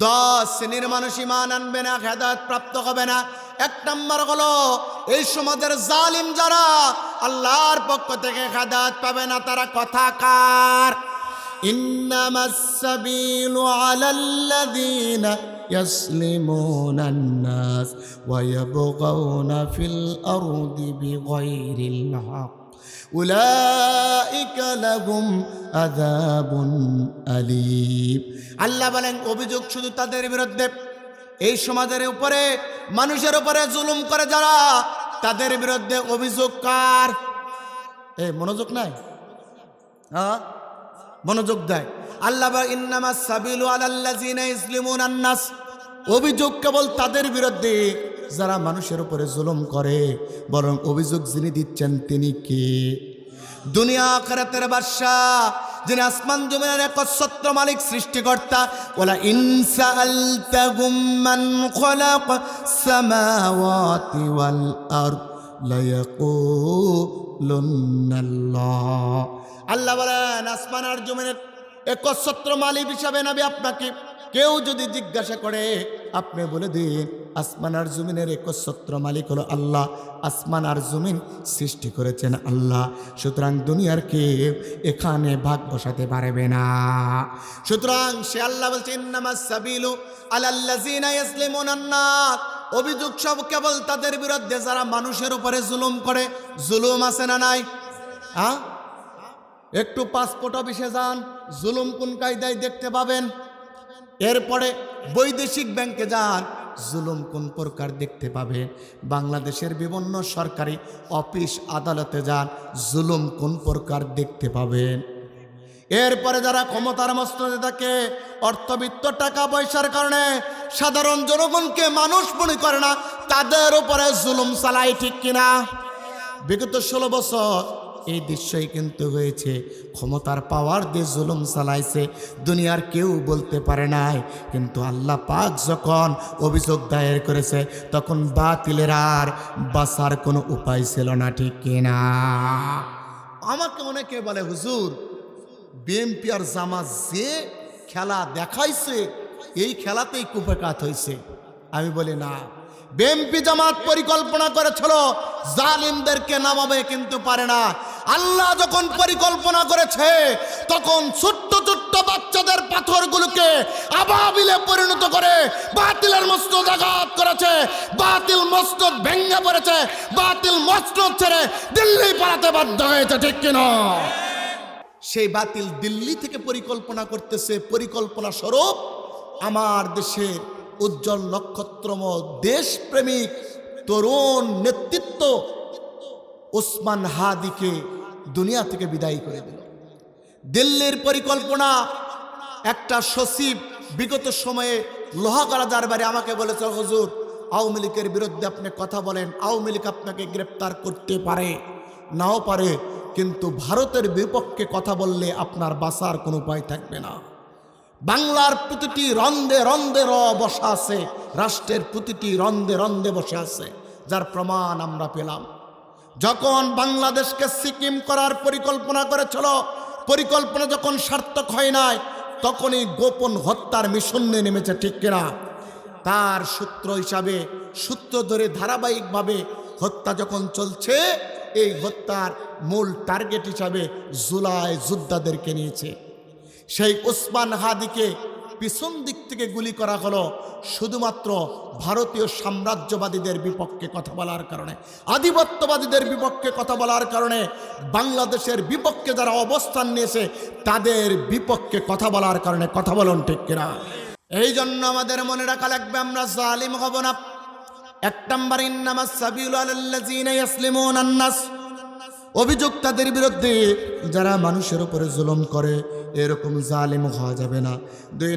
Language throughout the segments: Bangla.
10 শ্রেণীর মানুষ ঈমান আনবে না, হেদায়েত প্রাপ্ত হবে না। 1 নম্বর হলো এই সমাজের জালিম যারা আল্লাহর পক্ষ থেকে হেদায়েত পাবে না, তারা কথাকার। ইন্নামাস সাবিলু আলাল্লাযীনা ইয়াসলিমুনান নাস ওয়া ইয়াবগাউনা ফিল আরদি বিগাইরিল হক উলাইকা লাহুম আযাবুন আলীম। আল্লাহ বলেন অভিযোগ শুধু তাদের বিরুদ্ধে, এই সমাজের উপরে মানুষের উপরে জুলুম করে যারা, তাদের বিরুদ্ধে অভিযোগ কার? মনোযোগ নাই, হ্যাঁ মনোযোগ দেয়। আল্লাহ বলেন ইন্নামাস সাবিলু আলাল্লাযীনা ইয়াসলিমুনান নাস, অভিযোগ কেবল তাদের বিরুদ্ধে যারা মানুষের উপরে জুলুম করে। বরং অভিযোগ যিনি দিচ্ছেন তিনি কে? দুনিয়া আখিরাতের বাদশা, যিনি আসমান জমিনের একচ্ছত্র মালিক, সৃষ্টিকর্তা। ওয়ালা ইন সাআলতাহুম মান খালাকাস সামাওয়াতি ওয়াল আরদ লা ইয়াকুলুন্নাল্লাহ। আল্লাহ বলেন আসমান আর জমিনের একচ্ছত্র মালিক হিসাবে নবী আপনাকে কেউ যদি জিজ্ঞাসা করে, আপনি বলে দিন আসমান আর জমিনের একচ্ছত্র মালিক হলো আল্লাহ, আসমান আর জমিন সৃষ্টি করেছেন আল্লাহ। সুতরাং দুনিয়ার কেউ এখানে ভাগ বসাতে পারবে না। সুতরাং সে আল্লাহ বলছে ইন্নামাস সাবিলু আলাল্লাযীনা ইয়াসলিমুনান নাস, অভিযোগ সব কেবল তাদের বিরুদ্ধে যারা মানুষের উপরে জুলুম করে। জুলুম আছে না নাই? হ্যাঁ, একটু পাসপোর্ট অফিসে যান, জুলুম কোন কায়দায় দেখতে পাবেন। এরপরে বৈদেশিক ব্যাংকে যান, জুলুম কোন প্রকার দেখতে পাবেন। বাংলাদেশের বিভিন্ন সরকারি অফিস আদালতে যান, জুলুম কোন প্রকার দেখতে পাবেন। এরপরে যারা ক্ষমতার মস্তদে থাকে, অর্থবিত্ত টাকা পয়সার কারণে সাধারণ জনগণকে মানুষ মনে করে না, তাদের উপরে জুলুম চালায়, ঠিক কিনা? বিগত 16 বছর এই দৃশ্যই কিন্তু হয়েছে। ক্ষমতার পাওয়ার দিয়ে জুলুম চালাইছে, দুনিয়ার কেউ বলতে পারে নাই। কিন্তু আল্লাহ পাক যখন অভিযোগ দায়ের করেছে, তখন বাতিলের আর বাঁচার কোনো উপায় ছিল না, ঠিক কিনা? আমাকে অনেকে বলে হুজুর বিএনপি আর জামাত যে খেলা দেখাইছে, এই খেলাতেই কুপকাত হয়েছে। আমি বলি না, বিএনপি জামাত পরিকল্পনা করেছিল জালিমদেরকে নামাবে, কিন্তু পারে না। আল্লাহ যখন পরিকল্পনা করেছে, তখন ছোট্ট ছোট্ট বাচ্চাদের পাথরগুলোকে আবাবিলে পরিণত করে বাতিলের মস্তক আঘাত করেছে, বাতিল মস্তক ভেঙে পড়েছে, বাতিল মস্তক ছেড়ে দিল্লি পালাতে বাধ্য হয়েছে, ঠিক কিনা? সেই বাতিল দিল্লি থেকে পরিকল্পনা করতেছে, পরিকল্পনা স্বরূপ আমার দেশের উজ্জ্বল নক্ষত্রময় দেশপ্রেমিক তরুণ নেতৃত্ব ওসমান হাদিকে দুনিয়া থেকে বিদায় করে দিল। দিল্লির পরিকল্পনা, একটা সচিব বিগত সময়ে লোহাগড়া দরবারে আমাকে বলেছে, হুজুর আওয়ামী লীগের বিরুদ্ধে আপনি কথা বলেন, আওয়ামী লীগ আপনাকে গ্রেপ্তার করতে পারে, নাও পারে, কিন্তু ভারতের বিপক্ষে কথা বললে আপনার বাঁচার কোনো উপায় থাকবে না। বাংলার প্রতিটি রন্ধে রন্ধে বসা আছে, রাষ্ট্রের প্রতিটি রন্ধে রন্ধে বসে আছে, যার প্রমাণ আমরা পেলাম। যখন বাংলাদেশকে সিকিম করার পরিকল্পনা করেছিল, পরিকল্পনা যখন সার্থক হয় নাই, তখনই গোপন হত্যার মিশন নিয়ে নেমেছে, ঠিক কিনা? তার সূত্র হিসাবে, সূত্র ধরে ধারাবাহিকভাবে হত্যা যখন চলছে, এই হত্যার মূল টার্গেট হিসাবে জুলাই যোদ্ধাদেরকে নিয়েছে। সেই ওসমান হাদিকে পিছন দিক থেকে গুলি করা হলো শুধুমাত্র ভারতীয় সাম্রাজ্যবাদীদের বিপক্ষে কথা বলার কারণে, আধিপত্যবাদীদের বিপক্ষে কথা বলার কারণে। বাংলাদেশের বিপক্ষে যারা অবস্থান নিয়েছে, তাদের বিপক্ষে কথা বলার কারণে। কথা বলুন, ঠিক কিনা? এই জন্য আমাদের মনে রাখা লাগবে, আমরা জালিম হব না। 1 নম্বর ইন্নামাস সাবিলু আলাল্লাযীনা ইয়াসলিমুনান নাস, অভিযোগ তাদের বিরুদ্ধে যারা মানুষের উপরে জুলুম করে, এরকম জালিম হওয়া যাবে না। 2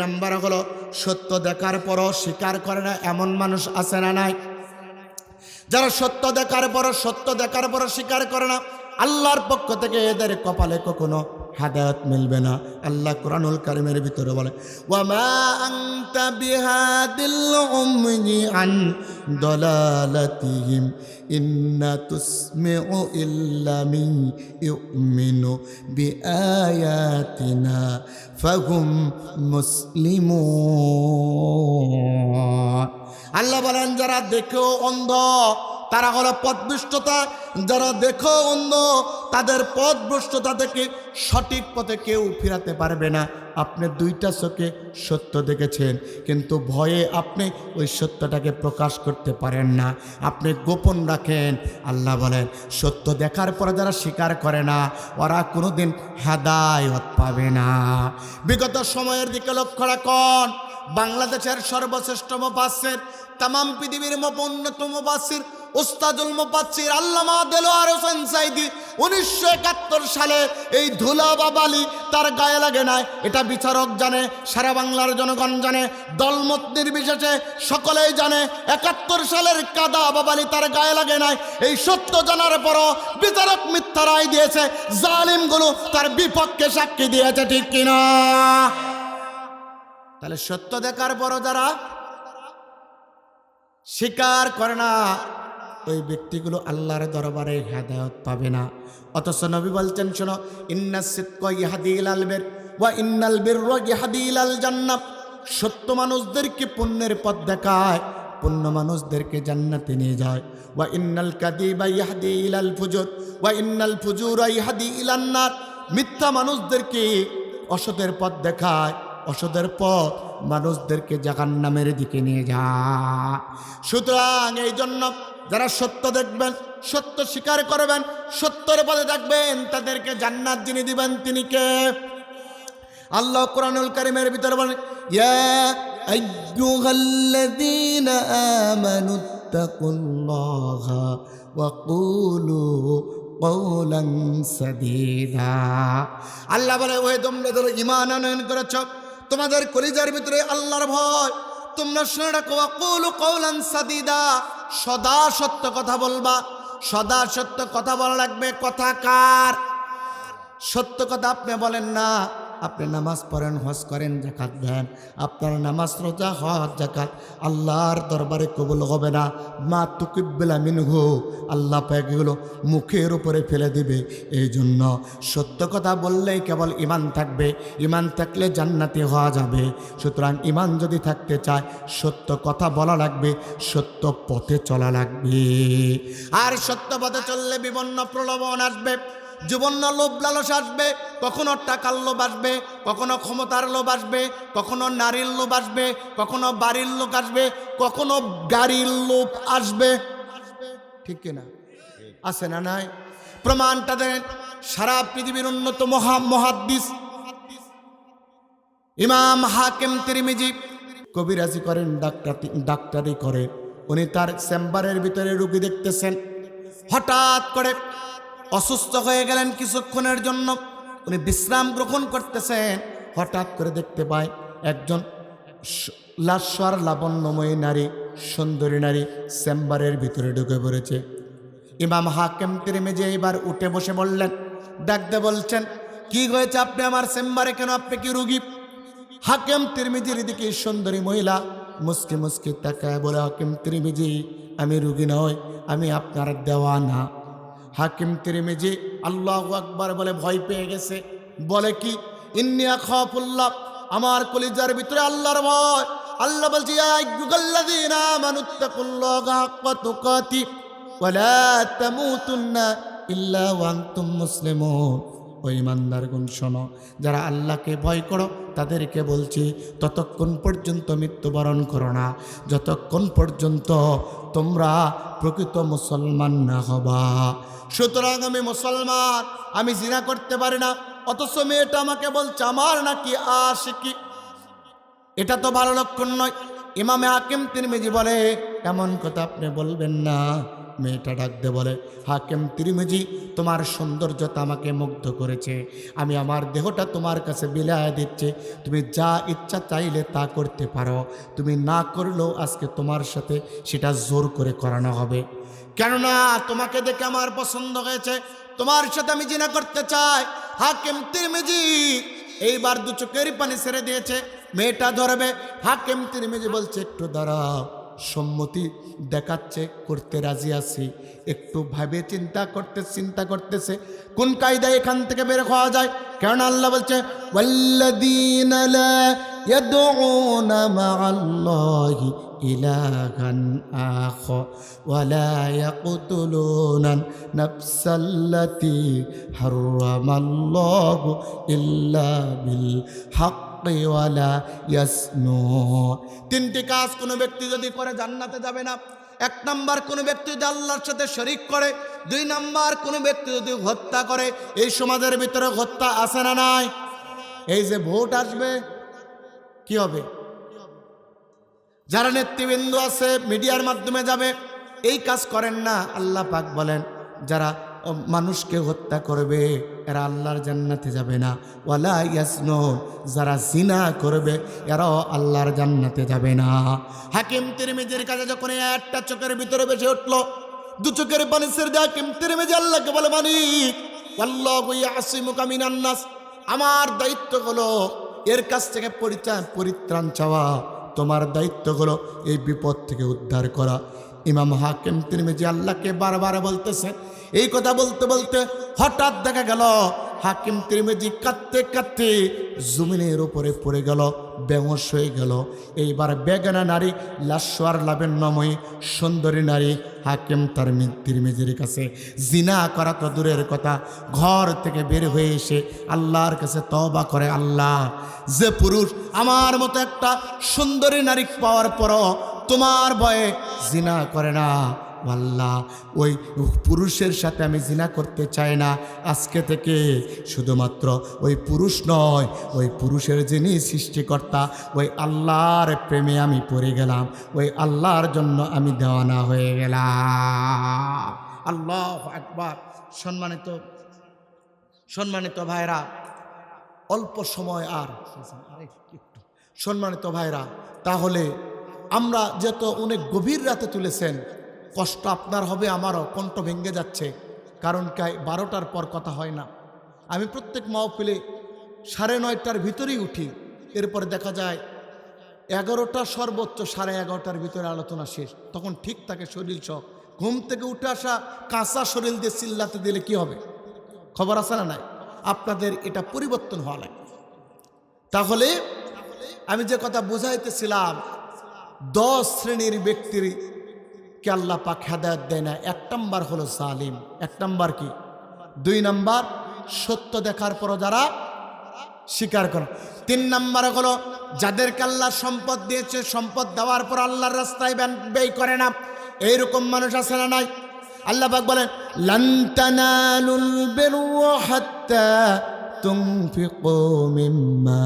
নম্বর হলো সত্য দেখার পরও স্বীকার করে না, এমন মানুষ আছে না নাই? যারা সত্য দেখার পরও স্বীকার করে না, আল্লাহর পক্ষ থেকে এদের কপালে কখনো হেদায়েত মিলবে না। আল্লাহ কোরআনুল কারীমের ভিতরে বলে, ওয়ামা আনতা বিহাদিল উময়ি আন দালালাতিহিম ইন্না তুসমিউ ইল্লা মান ইউমিনু বিআয়াতিনা ফাহুম মুসলিমুন। আল্লাহ বলেন, যারা দেখেও অন্ধ তারা হলো পথভ্রষ্টতা, যারা দেখো অন্ধ তাদের পথভ্রষ্টতা থেকে সঠিক পথে কেউ ফিরাতে পারবে না। আপনি দুইটা চোখে সত্য দেখেছেন, কিন্তু ভয়ে আপনি ওই সত্যটাকে প্রকাশ করতে পারেন না, আপনি গোপন রাখেন। আল্লাহ বলেন, সত্য দেখার পরে যারা স্বীকার করে না ওরা কোনোদিন হেদায়েত পাবে না। বিগত সময়ের দিকে লক্ষ্য রাখুন, বাংলাদেশের সর্বশ্রেষ্ঠ মুফাসসির, তামাম পৃথিবীর অন্যতম মুফাসসির উস্তাদুল মুফাসসির আল্লামা দেলোয়ার হোসেন সাঈদী 1971 সালে এই ধুলা বা বালি তার গায়ে লাগে নাই, এটা বিচারক জানে, সারা বাংলার জনগণ জানে, দলমত নির্বিশেষে সকলেই জানে। 71 সালের কাদা বা বালি তার গায়ে লাগে নাই, এই সত্য জানার পরও বিচারক মিথ্যা রায় দিয়েছে, জালিমগুলো তার বিপক্ষে সাক্ষী দিয়েছে, ঠিক কিনা? তাহলে সত্য দেখার পরও যারা স্বীকার করে না ওই ব্যক্তিগুলো আল্লাহর দরবারে হেদায়েত পাবে না। অথচ নবী বলছেন, শোনো, ইন্নাস সিদকা ইয়াহদি ইলাল বির ওয়া ইন্নাল বিররা ইয়াহদি ইলাল জান্নাহ। সত্য মানুষদেরকে পুণ্যের পথ দেখায়, পুণ্য মানুষদেরকে জান্নাতে নিয়ে যায়। ওয়া ইন্নাল কাযিবা ইয়াহদি ইলাল ফুজুর ওয়া ইন্নাল ফুজুরা ইয়াহদি ইলান নার। মিথ্যা মানুষদেরকে অসতের পথ দেখায়, অসতের পথ মানুষদেরকে জাহান্নামের দিকে নিয়ে যায়। সুতরাং এই জন্য যারা সত্য দেখবেন, সত্য স্বীকার করবেন, সত্যের পথে থাকবেন, তাদেরকে জান্নাত যিনি দিবেন তিনি কে? আল্লাহ কোরআনুল কারীমের ভিতরে বলেন, ইয়া আইয়ুহাল্লাযীনা আমানুত্তাকুল্লাহা ওয়া কুলু কওলান সাদীদা। আল্লাহ বলে, ওহে তোমরা যারা ঈমান আনয়ন করেছ, তোমাদের কলিজার ভিতরে আল্লাহর ভয়, তোমরা শুনে রাখো, ওয়া কুলু কওলান সাদীদা, সদা সত্য কথা বলবা। সদা সত্য কথা বলা লাগবে। কথা কার? সত্য কথা আপনি বলেন না। আপনি নামাজ পড়েন, হজ করেন, যাকাত দেন, আপনার নামাজ, রোজা, হজ, যাকাত আল্লাহর দরবারে কবুল হবে না। মা তুকিব্বিলা মিনহু, আল্লাহ পাক এগুলো মুখের উপরে ফেলে দিবে। এই জন্য সত্য কথা বললেই কেবল ঈমান থাকবে, ঈমান থাকলে জান্নাতি হওয়া যাবে। সুতরাং ঈমান যদি থাকতে চায় সত্য কথা বলা লাগবে, সত্য পথে চলা লাগবে। আর সত্য পথে চললে বিভিন্ন প্রলোভন আসবে, জীবন্য লোভ লালস আসবে, কখনো টাকার লোভ আসবে, কখনো ক্ষমতার লোভ আসবে, কখনো নারীর লোভ আসবে, কখনো বাড়ির লোভ আসবে, কখনো গাড়ির লোভ আসবে, ঠিক কিনা? আছে না নাই? প্রমাণটা দেন। সারা পৃথিবীর উন্নত মুহাদ্দিস ইমাম হাকিম তিরমিজি কবিরাজি করেন, ডাক্তারি করে। উনি তার চেম্বারের ভিতরে রোগী দেখতেছেন, হঠাৎ করে অসুস্থ হয়ে গেলেন। কিছুক্ষণের জন্য উনি বিশ্রাম গ্রহণ করতেছেন, হঠাৎ করে দেখতে পায় একজন লাস্বর লাবণ্যময়ী নারী, সুন্দরী নারী চেম্বারের ভিতরে ঢুকে পড়েছে। ইমাম হাকিম তিরমিজি এবার উঠে বসে বললেন, ডাকতে বলছেন, কি হয়েছে আপনি আমার চেম্বারে কেন? আপনি কি রোগী? হাকিম তিরমিজির দিকে সুন্দরী মহিলা মুস্কি মুস্কি তাকায় বলে, হাকিম তিরমিজি, আমি রোগী নই, আমি আপনার দেওয়ানা। হাকিম তিরমিজি আল্লাহু আকবার বলে ভয় পেয়ে গেছে। বলে কি? ইন্নী আখাফুল্লাহ, আমার কলিজার ভিতরে আল্লাহর ভয়। আল্লাহ বলছে, ইয়া আইয়ুহাল্লাযীনা আমানুত্তাকুল্লাহা হাক্কা তুকাতি ওয়া লা তামুতুন্না ইল্লা ওয়া আনতুম মুসলিমুন। ও ঈমানদারগণ শোনো, যারা আল্লাহকে ভয় করো তাদেরকে বলছি, ততক্ষণ পর্যন্ত মৃত্যুবরণ করো না যতক্ষণ পর্যন্ত তোমরা প্রকৃত মুসলমান না হবা। সুতরাং আমি মুসলমান, আমি জিনা করতে পারি না, অথচ মেয়েটা আমাকে বলছে আমার নাকি আশিকি। এটা তো ভালো লক্ষণ নয়। ইমামে হাকিম তিরমিজি বলে, এমন কথা আপনি বলবেন না। মেয়েটা ডাকতে বলে, হাকিম তিরমিজি, তোমার সৌন্দর্যতা আমাকে মুগ্ধ করেছে, আমি আমার দেহটা তোমার কাছে বিলায় দিচ্ছি, তুমি যা ইচ্ছা চাইলে তা করতে পারো, তুমি না করলেও আজকে তোমার সাথে সেটা জোর করে করানো হবে। কেননা তোমাকে দেখে আমার পছন্দ হয়েছে, তোমার সাথে আমি জিনা করতে চাই। হাকিম তিরমিজি এইবার দু চোখের পানি ছেড়ে দিয়েছে, মেয়েটা ধরবে। হাকিম তিরমিজি বলছে একটু দাঁড়াও, সম্মতি দেখাচ্ছে, করতে রাজি আছি। একটু ভাবে চিন্তা করতেছে কোন কায়দায় এখান থেকে বের হওয়া যায়। কারণ আল্লাহ বলছে ওয়াল্লাযীনা লা ইয়াদউনা মা'আল্লাহি ইলাহান আখার ওয়া লা ইয়াকতুলুনা নাফসাল্লাতী হারামাল্লাহু ইল্লা বিল হক ওয়ালা ইয়াসনুন। তিনটি কাজ কোনো ব্যক্তি যদি করে জান্নাতে যাবে না। এক নাম্বার, কোনো ব্যক্তি যদি আল্লাহর সাথে শরীক করে। দুই নাম্বার, কোনো ব্যক্তি যদি হত্যা করে। এই সমাজের ভিতরে হত্যা আছে না নাই? এই যে ভোট আসবে, কি হবে? যারা নেতৃবৃন্দ আছে মিডিয়ার মাধ্যমে যাবে, এই কাজ করেন না। আল্লাহ পাক বলেন যারা মানুষকে হত্যা করবে এরা আল্লাহর জান্নাতে যাবে না। ওয়ালা ইয়াসনুন, যারা জিনা করবে এরাও আল্লাহর জান্নাতে যাবে না। হাকিম তিরমিজির কাছে যখন একটা চোখের ভিতরে বেশি উঠলো, দু চোখের পানি ছেড়ে দিয়ে হাকিম তিরমিজি আল্লাহকে বলে মালিক আল্লাহু ইয়াসিমুকা মিনান নাস, আমার দায়িত্ব হলো এর কাছ থেকে পরিত্রাণ চাওয়া, তোমার দায়িত্ব হলো এই বিপদ থেকে উদ্ধার করা। ইমাম হাকিম তিরমিজি আল্লাহকে বারবার বলতেছে। এই কথা বলতে বলতে হঠাৎ দেখা গেল হাকিম তিরমিজি কাঁদতে কাঁদতে জমিনের উপরে পড়ে গেল, বেহুশ হয়ে গেল। এইবার বেগানা নারী, লাস্বার লাবণ্যময়ী সুন্দরী নারী হাকিম তিরমিজির কাছে জিনা করা তো দূরের কথা, ঘর থেকে বের হয়ে এসে আল্লাহর কাছে তওবা করে, আল্লাহ, যে পুরুষ আমার মতো একটা সুন্দরী নারী পাওয়ার পরও তোমার ভয়ে জিনা করে না, আল্লাহ ওই পুরুষের সাথে আমি জিনা করতে চাই না। আজকে থেকে শুধুমাত্র ওই পুরুষ নয়, ওই পুরুষের যিনি সৃষ্টিকর্তা ওই আল্লাহর প্রেমে আমি পড়ে গেলাম, ওই আল্লাহর জন্য আমি দেওয়ানা হয়ে গেলাম। আল্লাহু আকবার। সম্মানিত ভাইরা, অল্প সময় আর সম্মানিত ভাইরা, তাহলে আমরা যেহেতু অনেক গভীর রাতে তুলেছেন, কষ্ট আপনার হবে, আমারও কণ্ঠ ভেঙে যাচ্ছে। কারণ 12টার পর কথা হয় না। আমি প্রত্যেক মাহফিলে 9:30টার ভিতরেই উঠি, এরপরে দেখা যায় 11টা, সর্বোচ্চ 11:30টার ভিতরে আলোচনা শেষ। তখন ঠিক থাকে শরীর সহ। ঘুম থেকে উঠে আসা কাঁচা শরীর দিয়ে চিল্লাতে দিলে কি হবে? খবর আছে না নাই? আপনাদের এটা পরিবর্তন হওয়া লাগে। তাহলে আমি যে কথা বুঝাইতেছিলাম, 10 শ্রেণীর ব্যক্তির কে আল্লাহ পাক হেদায়েত দেয় না। 1 নাম্বার হলো জালিম। 1 নাম্বার কি? 2 নাম্বার সত্য দেখার পর যারা স্বীকার করে। 3 নাম্বার হলো যাদেরকে আল্লাহ সম্পদ দিয়েছে, সম্পদ দেওয়ার পর আল্লাহর রাস্তায় ব্যয় করে না। এইরকম মানুষ আছে না নাই? আল্লাহ পাক বলেন লান তানালুল বিররা হাত্তা তুনফিকু মিম্মা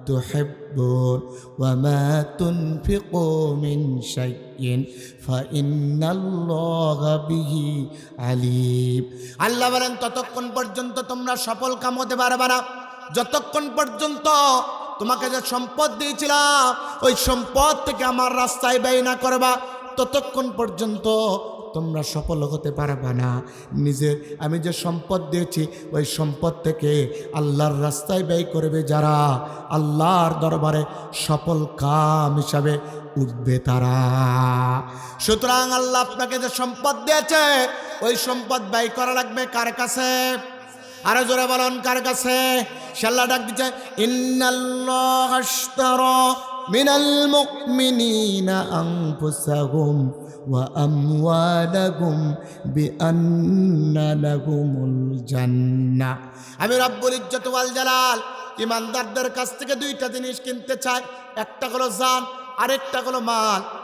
তুহিব্বুন ওয়া মা তুনফিকু মিন শাইইন ফাইন্নাল্লাহা বিহি আলিম। আল্লাহ বলেন ততক্ষণ পর্যন্ত তোমরা সফল কাম হতে পারবে না যতক্ষণ পর্যন্ত তোমাকে যে সম্পদ দিয়েছিলাম ওই সম্পদ থেকে আমার রাস্তায় ব্যয় না করবা, ততক্ষণ পর্যন্ত তোমরা সফল হতে পারবে না। নিজের আমি যে সম্পদ দিয়েছি ওই সম্পদ থেকে আল্লাহর রাস্তায় ব্যয় করবে যারা, আল্লাহর দরবারে সফল কাম হিসাবে উঠবে তারা। সুতরাং আল্লাহ আপনাকে যে সম্পদ দিয়েছে ওই সম্পদ ব্যয় করা লাগবে কার কাছে? আরো জোরে বলুন, কার কাছে? আল্লাহ ডাক দিচ্ছে ইন্নাল্লাহা আশতারা মিনাল মুমিনিনা আনফুসাহুম ওয়া আমওয়ালাহুম বিআন্না লাহুমুল জান্নাহ। আমি রব্বুল ইজ্জত ওয়াল জালাল ইমানদারদের কাছ থেকে 2টা জিনিস কিনতে চাই। একটা হলো জান, আরেকটা হলো মাল।